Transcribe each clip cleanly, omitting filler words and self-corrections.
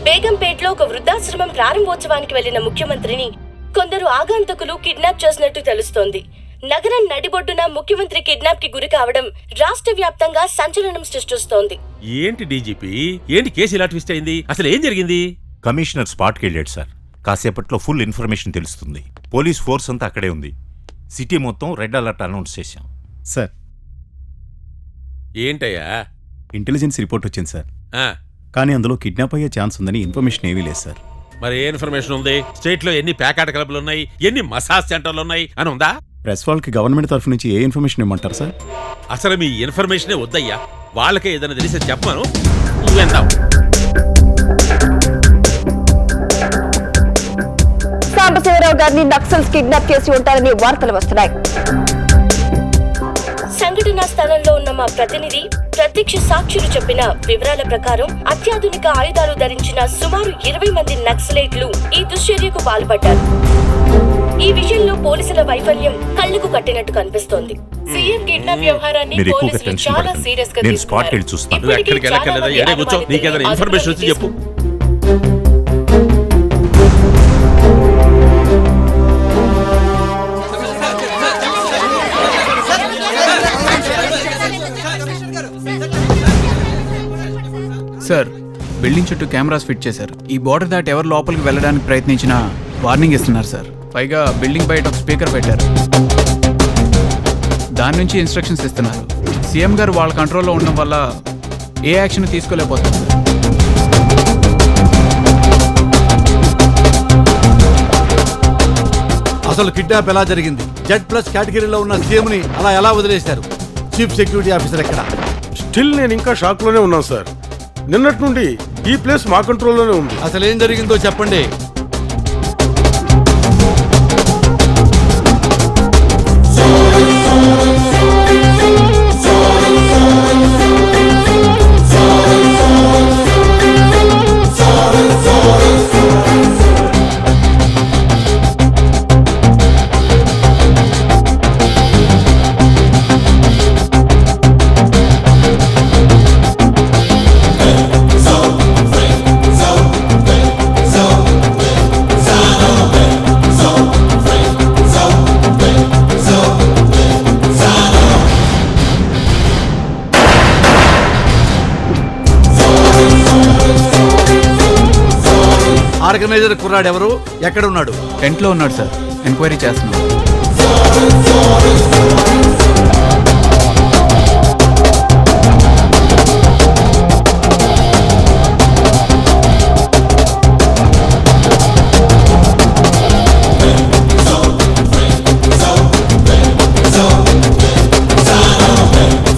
బేగంపేటలో ఒక వృద్ధాశ్రమం ప్రారంభోత్సవానికి వెళ్లిన ముఖ్యమంత్రిని కొందరు ఆగంతకులు కిడ్నాప్ చేసినట్టు తెలుస్తోంది. నగరం నడిబొడ్డున ముఖ్యమంత్రి కిడ్నాప్ కి గురి కావడం రాష్ట్ర వ్యాప్తంగా సంచలనం సృష్టిస్తోంది. ఏంటి డీజీపీ, ఏంటి కేసు ఇలా ట్విస్ట్ అయింది? అసలు ఏం జరిగింది? కమిషనర్ స్పాట్కి వెళ్ళాడు సార్. కాసేపట్లో ఫుల్ ఇన్ఫర్మేషన్ తెలుస్తుంది. పోలీస్ ఫోర్స్ అంతా అక్కడే ఉంది. సిటీ మొత్తం రెడ్ అలర్ట్ అనౌన్స్ చేశాం. సార్, ఏంటయ్యా? ఇంటెలిజెన్స్ రిపోర్ట్ వచ్చింది సార్. ఆ, కానీ అందులో కిడ్నాప్ అయ్యే ఛాన్స్ ఉందని ఇన్ఫర్మేషన్ ఏమీ లేదు సార్. మరి ఏ ఇన్ఫర్మేషన్ ఉంది? స్టేట్ లో ఎన్ని ప్యాకాట క్లబ్లు ఉన్నాయి, ఎన్ని మసాజ్ సెంటర్లు ఉన్నాయి అని ఉందా? ప్రెస్ వాళ్ళకి గవర్నమెంట్ తరఫు నుంచి ఏ ఇన్ఫర్మేషన్ ఇవ్వమంటారు సార్? అసలు మీ ఇన్ఫర్మేషనే వద్దయ్యా. వాళ్ళకే ఏదైనా తెలిసి చెప్పాను, నువ్వెందావు. సాంబశివరావు గారిని నక్సల్స్ కిడ్నాప్ చేసి ఉంటారని వార్తలు వస్తున్నాయి. సంఘటనా స్థలంలో ఉన్న మా ప్రతినిధి ప్రత్యక్ష సాక్షులు చెప్పిన వివరాల ప్రకారం అత్యాధునిక ఆయుధాలు ధరించిన సుమారు 20 మంది నక్సలైట్లు ఈ దుశ్చర్యకు పాల్పడ్డారు. ఈ విషయంలో పోలీసుల వైఫల్యం కళ్లకు కట్టినట్టు కనిపిస్తోంది. సీఎం కిడ్నాప్ వ్యవహారాన్ని పోలీసులు చాలా సీరియస్ గా తీసుకున్నారు. నువ్వు ఎక్కడికి వెళ్ళక్కర్లేదా? ఎడే కూర్చో, నీకేదైనా ఇన్ఫర్మేషన్ వచ్చి చెప్పు. సార్, బిల్డింగ్ చుట్టూ కెమెరాస్ ఫిట్ చేశారు. ఈ బోర్డర్ దాటి ఎవరు లోపలికి వెళ్ళడానికి ప్రయత్నించినా వార్నింగ్ ఇస్తున్నారు సార్. పైగా బిల్డింగ్ బయట ఒక స్పీకర్ పెట్టారు, దాని నుంచి ఇన్స్ట్రక్షన్స్ ఇస్తున్నారు. సీఎం గారు వాళ్ళ కంట్రోల్లో ఉండడం వల్ల ఏ యాక్షన్ తీసుకోలేకపోతున్నారు సార్. అసలు కిడ్నాప్ ఎలా జరిగింది? Z+ కేటగిరీలో ఉన్న సీఎంని అలా ఎలా వదిలేశారు? చీఫ్ సెక్యూరిటీ ఆఫీసర్ ఎక్కడ? స్టిల్ నేను ఇంకా షాక్ లోనే ఉన్నాను సార్. నిన్నటి నుండి ఈ ప్లేస్ మా కంట్రోల్లోనే ఉంది. అసలు ఏం జరిగిందో చెప్పండి. ఆర్గనైజర్ కుర్రాడు ఎవరు? ఎక్కడ ఉన్నాడు? టెంట్లో ఉన్నాడు సార్. ఎంక్వైరీ చేస్తున్నాం.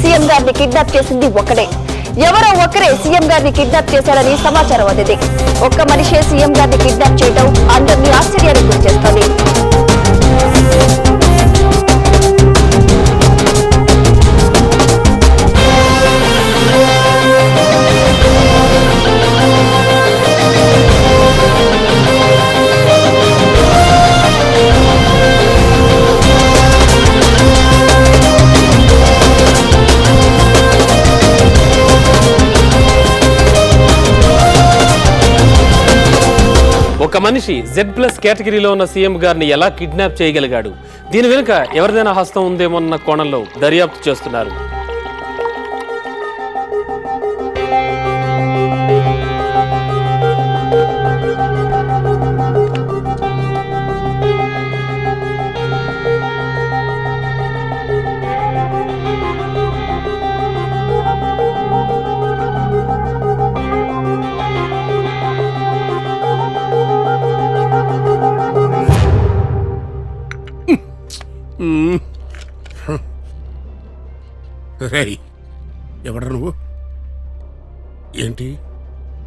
సీఎం గారిని కిడ్నాప్ చేసింది ఒకడే. ఎవరో ఒకరే సీఎం గారిని కిడ్నాప్ చేశారని సమాచారం అందింది. ఒక్క మనిషే సీఎం గారిని కిడ్నాప్ చేయడం అందరినీ ఆశ్చర్యానికి గురిచేస్తోంది. ఒక మనిషి Z+ కేటగిరీలో ఉన్న సీఎం గారిని ఎలా కిడ్నాప్ చేయగలిగాడు? దీని వెనుక ఎవరిదైనా హస్తం ఉందేమోన్న కోణంలో దర్యాప్తు చేస్తున్నారు. ఎవడ్రా నువ్వు? ఏంటి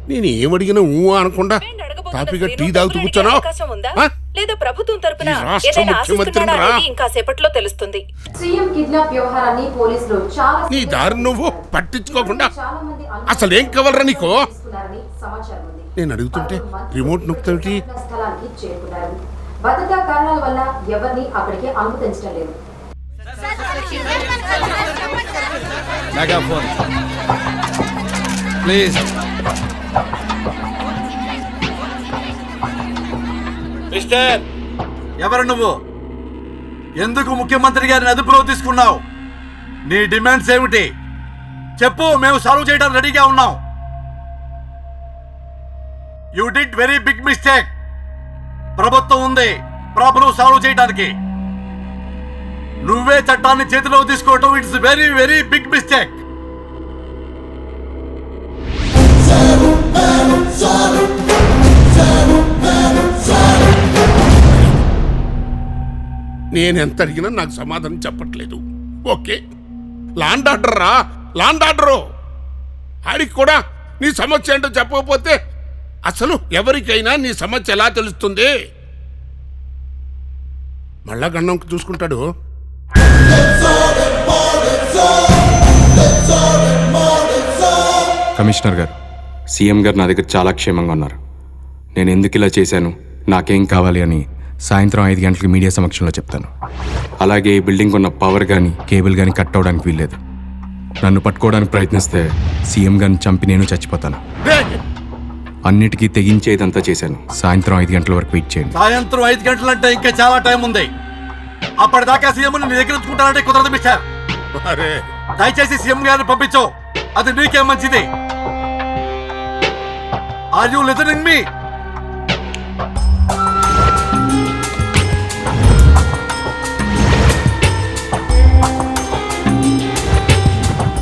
నేను ఏమడిగినా ఊ అనకుండా తాపిగా టీ తాగుతూ కూర్చోనా? లేదా ప్రభుత్వం తరపున రాష్ట్ర ముఖ్యమంత్రిరా? ఇంకా సేపట్లో తెలుస్తుంది. సీఎం కిడ్నాప్ వ్యవహారాన్ని పోలీసులు చాలా నీ దారి నువ్వు పట్టించుకోకుండా అసలేం కావాలరా నీకు? నేను అడుగుతుంటే రిమోట్ నొక్కుతావిటి? స్థలానికి చేరుకున్నారు. భద్రతా కారణాల వల్ల ఎవరిని అక్కడికి అనుమతించడం లేదు. Megaphone please. మిస్టర్, ఎవరు నువ్వు? ఎందుకు ముఖ్యమంత్రి గారిని అదుపులో తీసుకున్నావు? నీ డిమాండ్స్ ఏమిటి చెప్పు, మేము సాల్వ్ చేయడానికి రెడీగా ఉన్నాం. You did very big mistake. ప్రభుత్వం ఉంది ప్రాబ్లం సాల్వ్ చేయడానికి. నువ్వే చట్టాన్ని చేతిలో తీసుకోవటం it's very very big mistake. నేనెంత అడిగినా నాకు సమాధానం చెప్పట్లేదు. ఓకే, లాండ్ ఆర్డర్ రా, లాండ్ ఆర్డరు. ఆడికి కూడా నీ సమస్య ఏంటో చెప్పకపోతే అసలు ఎవరికైనా నీ సమస్య ఎలా తెలుస్తుంది? మళ్ళా గన్నంకి చూసుకుంటాడు. కమిషనర్ గారు, సీఎం గారు నా దగ్గర చాలా క్షేమంగా ఉన్నారు. నేను ఎందుకు ఇలా చేశాను, నాకేం కావాలి అని సాయంత్రం 5 గంటలకు మీడియా సమక్షంలో చెప్తాను. అలాగే ఈ బిల్డింగ్ ఉన్న పవర్ కానీ కేబుల్ కానీ కట్ అవడానికి వీల్లేదు. నన్ను పట్టుకోవడానికి ప్రయత్నిస్తే సీఎం గారిని చంపి నేను చచ్చిపోతాను. అన్నిటికీ తెగించేదంతా చేశాను. సాయంత్రం 5 గంటల వరకు వెయిట్ చేయండి. సాయంత్రం 5 గంటలంటే ఇంకా చాలా టైం ఉంది. అప్పటిదాకా సీఎం నీ దగ్గర ఉంచుకుంటానంటే కుదరదు మిస్టర్. అరే దయచేసి సీఎం గారిని పంపించు, అది నీకే మంచిది. Are you listening me?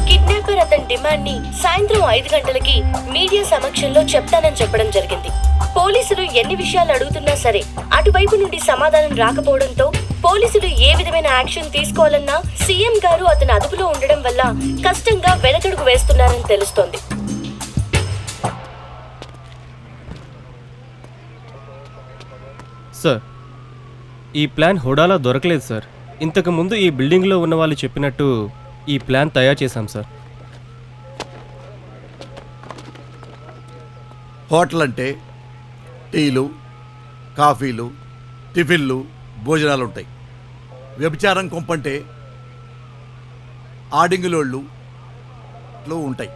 Kidnapper అతని డిమాండ్ ని సాయంత్రం 5 గంటలకి మీడియా సమక్షంలో చెప్తానని చెప్పడం జరిగింది. పోలీసులు ఎన్ని విషయాలు అడుగుతున్నా సరే అటువైపు నుండి సమాధానం రాకపోవడంతో పోలీసులు ఏ విధమైన యాక్షన్ తీసుకోవాలన్నా సీఎం గారు అతని అదుపులో ఉండడం వల్ల కష్టంగా వెనకడుగు వేస్తున్నారని తెలుస్తోంది. సార్, ఈ ప్లాన్ హుడాలో దొరకలేదు సార్. ఇంతకు ముందు ఈ బిల్డింగ్లో ఉన్న వాళ్ళు చెప్పినట్టు ఈ ప్లాన్ తయారు చేశాం సార్. హోటల్ అంటే టీలు, కాఫీలు, టిఫిన్లు, భోజనాలు ఉంటాయి. వ్యభిచారం కొంపంటే ఆడింగులోళ్ళు ఉంటాయి.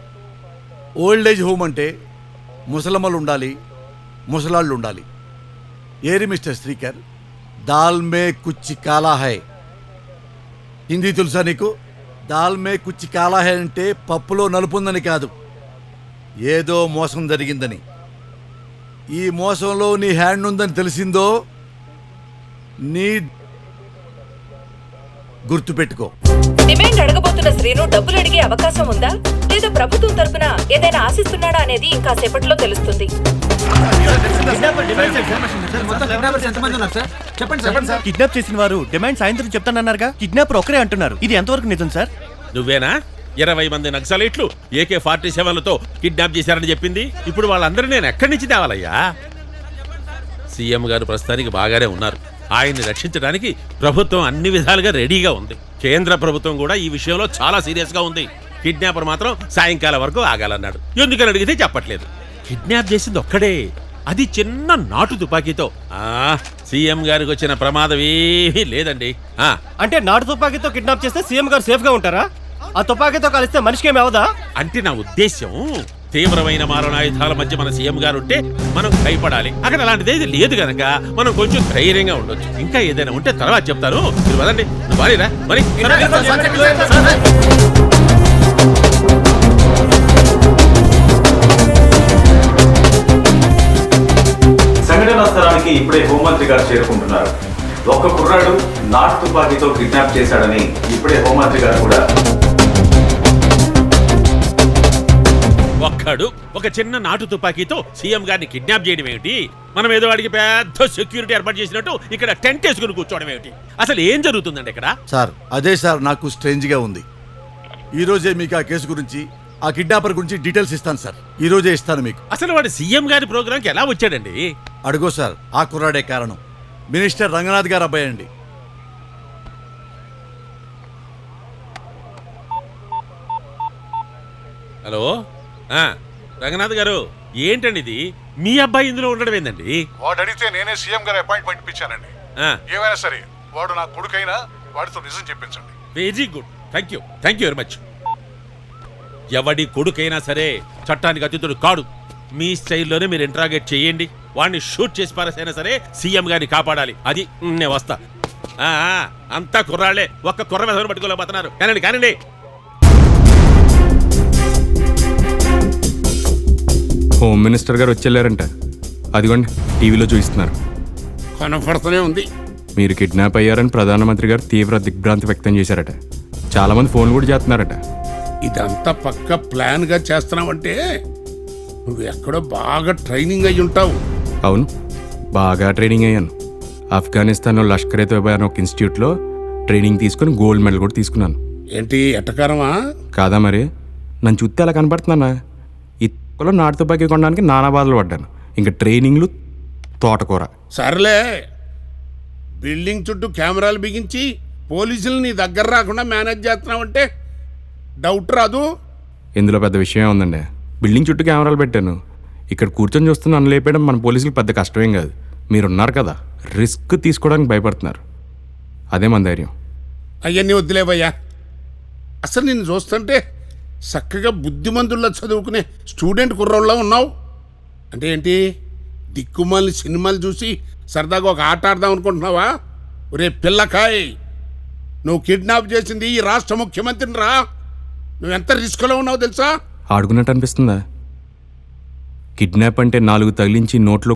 ఓల్డ్ ఏజ్ హోమ్ అంటే ముసలమ్మలు ఉండాలి, ముసలాళ్ళు ఉండాలి. ఏరి మిస్టర్ శ్రీకర్, దాల్ మే కుచ్చి కాలా హై. హిందీ తెలుసా నీకు? దాల్ మే కుచ్చి కాలా హై అంటే పప్పులో నలుపుందని కాదు, ఏదో మోసం జరిగిందని. ఈ మోసంలో నీ హ్యాండ్ ఉందని తెలిసిందో నీ గుర్తుపెట్టుకో. డిమాండ్ అడగబోతున్న శ్రీను డబ్బులు అడిగే అవకాశం ఉందా లేదా ప్రభుత్వం తరపున ఏదైనా ఆశిస్తున్నాడా అనేది ఇంకా సేపట్లో తెలుస్తుంది. కిడ్నాప్ చేసిన వారు డిమాండ్ సాయంత్రం చెప్తానన్నారుగా. కిడ్నాపర్ ఒకరే అంటున్నారు. ఇది ఎంతవరకు నిజం సార్? నువ్వేనా 20 మంది నక్సలైట్లు AK-47లతో కిడ్నాప్ చేశారని చెప్పింది? ఇప్పుడు వాళ్ళందరూ నేను ఎక్కడి నుంచి తేవాలయ్యా? సీఎం గారు ప్రస్తుతానికి బాగానే ఉన్నారు. ఆయన్ని రక్షించడానికి ప్రభుత్వం అన్ని విధాలుగా రెడీగా ఉంది. కేంద్ర ప్రభుత్వం కూడా ఈ విషయంలో చాలా సీరియస్ గా ఉంది. కిడ్నాపర్ మాత్రం సాయంకాలం వరకు ఆగాలన్నాడు. ఎందుకని అడిగితే చెప్పట్లేదు. కిడ్నాప్ చేసింది ఒక్కడే, అది చిన్న నాటు తుపాకీతో. సీఎం గారికి వచ్చిన ప్రమాదం ఏమీ లేదండి. అంటే నాటు తుపాకీతో కిడ్నాప్ చేస్తే సీఎం గారు సేఫ్ గా ఉంటారా? ఆ తుపాకీతో కలిస్తే మనిషికి ఏమి అవదా? అంటే నా ఉద్దేశ్యం, తీవ్రమైన మారణాయుధాల మధ్య మన సీఎం గారు ఉంటే మనం భయపడాలి. అక్కడ అలాంటిది లేదు కనుక మనం కొంచెం ధైర్యంగా ఉండొచ్చు. ఇంకా ఏదైనా ఉంటే తర్వాత చెప్తారు. మీరు వదండి, నువ్వు భారీరా మరి. సంఘటనా స్థలానికి ఇప్పుడే హోంమంత్రి గారు చేరుకుంటున్నారు. ఒక్క కుర్రాడు నాటు తుపాకీతో కిడ్నాప్ చేశాడని ఇప్పుడే హోంమంత్రి గారు కూడా. ఒక్కడు ఒక చిన్న నాటు తుపాకీతో సీఎం గారిని కిడ్నాప్ చేయడం ఏమిటి? మనం ఏదో వాడికి పెద్ద సెక్యూరిటీ ఏర్పాటు చేసినట్టు ఇక్కడ టెంట్ వేసుకుని కూర్చోవడం ఏమిటి? అసలు ఏం జరుగుతుందండి ఇక్కడ? సార్, అదే సార్ నాకు స్ట్రేంజ్గా ఉంది. ఈరోజే మీకు ఆ కేసు గురించి, ఆ కిడ్నాపర్ గురించి డీటెయిల్స్ ఇస్తాను సార్. ఈరోజే ఇస్తాను మీకు. అసలు వాడు సీఎం గారి ప్రోగ్రాంకి ఎలా వచ్చాడండి? అడుగో సార్, ఆ కుర్రాడే కారణం. మినిస్టర్ రంగనాథ్ గారు అబ్బాయి అండి. హలో, రంగనాథ్ గారు, ఏంటండి ఇది? మీ అబ్బాయి ఇందులో ఉండడం ఏందండి? వాడు అడిగితే నేనే సీఎం గారి అపాయింట్మెంట్ ఇప్పించానండి. ఏమైనా సరే వాడు నా కొడుకైనా వాడితో నిజం చెప్పించండి. Very good, thank you very much. ఎవడి కొడుకైనా సరే చట్టానికి అతిథుడు కాడు. మీ స్టైల్లోనే మీరు ఇంట్రాగేట్ చేయండి. వాడిని షూట్ చేసి పారేసైనా సరే సీఎం గారిని కాపాడాలి. అది నేను వస్తా. అంతా కుర్రాళ్లే, ఒక్క కుర్ర మెదడు పట్టుకోలేకపోతున్నారు. కానండి కానండి. హోమ్ మినిస్టర్ గారు వచ్చేళ్ళారంట. అదిగోండి టీవీలో చూపిస్తున్నారు. కనపడుతూనే ఉంది. మీరు కిడ్నాప్ అయ్యారని ప్రధానమంత్రి గారు తీవ్ర దిగ్భ్రాంతి వ్యక్తం చేశారట. చాలా మంది ఫోన్లు కూడా చేస్తున్నారట. ఇదంతా పక్క ప్లాన్ గా చేస్తున్నావంటే నువ్వు ఎక్కడో బాగా ట్రైనింగ్ అయి ఉంటావు. అవును, బాగా ట్రైనింగ్ అయ్యాను. ఆఫ్ఘనిస్తాన్లో లష్కర్ ఏ తోబా అనే ఒక ఇన్స్టిట్యూట్లో ట్రైనింగ్ తీసుకుని గోల్డ్ మెడల్ కూడా తీసుకున్నాను. ఏంటి ఎట్టకారమా? కాదా మరి? నన్ను చూస్తే అలా కనపడుతున్నానా? ఇక్కలో నాటు తుపాకీ కొనడానికి నానా బాధలు పడ్డాను. ఇంకా ట్రైనింగ్లు, తోటకూర. సర్లే, బిల్డింగ్ చుట్టూ కెమెరాలు బిగించి పోలీసులు నీ దగ్గర రాకుండా మేనేజ్ చేస్తున్నావంటే డౌట్ రాదు. ఇందులో పెద్ద విషయం ఉందండి. బిల్డింగ్ చుట్టూ కెమెరాలు పెట్టాను. ఇక్కడ కూర్చొని చూస్తూ నన్ను లేపేయడం మన పోలీసులకు పెద్ద కష్టమేం కాదు. మీరున్నారు కదా, రిస్క్ తీసుకోవడానికి భయపడుతున్నారు. అదే మన ధైర్యం. అవన్నీ వద్దులేవయ్యా. అసలు నిన్ను చూస్తుంటే చక్కగా బుద్ధిమంతుల్లో చదువుకునే స్టూడెంట్ కుర్రోళ్ళ ఉన్నావు. అంటే ఏంటి, దిక్కుమాలిన సినిమాలు చూసి సరదాగా ఒక ఆట ఆడదాం అనుకుంటున్నావా? ఒరే పిల్లకాయ్, నువ్వు కిడ్నాప్ చేసింది ఈ రాష్ట్ర ముఖ్యమంత్రిని రా. నువ్వెంత రిస్క్లో ఉన్నావు తెలుసా? ఆడుకున్నట్టు అనిపిస్తుందా? కిడ్నాప్ అంటే 4 తగిలించి నోట్లో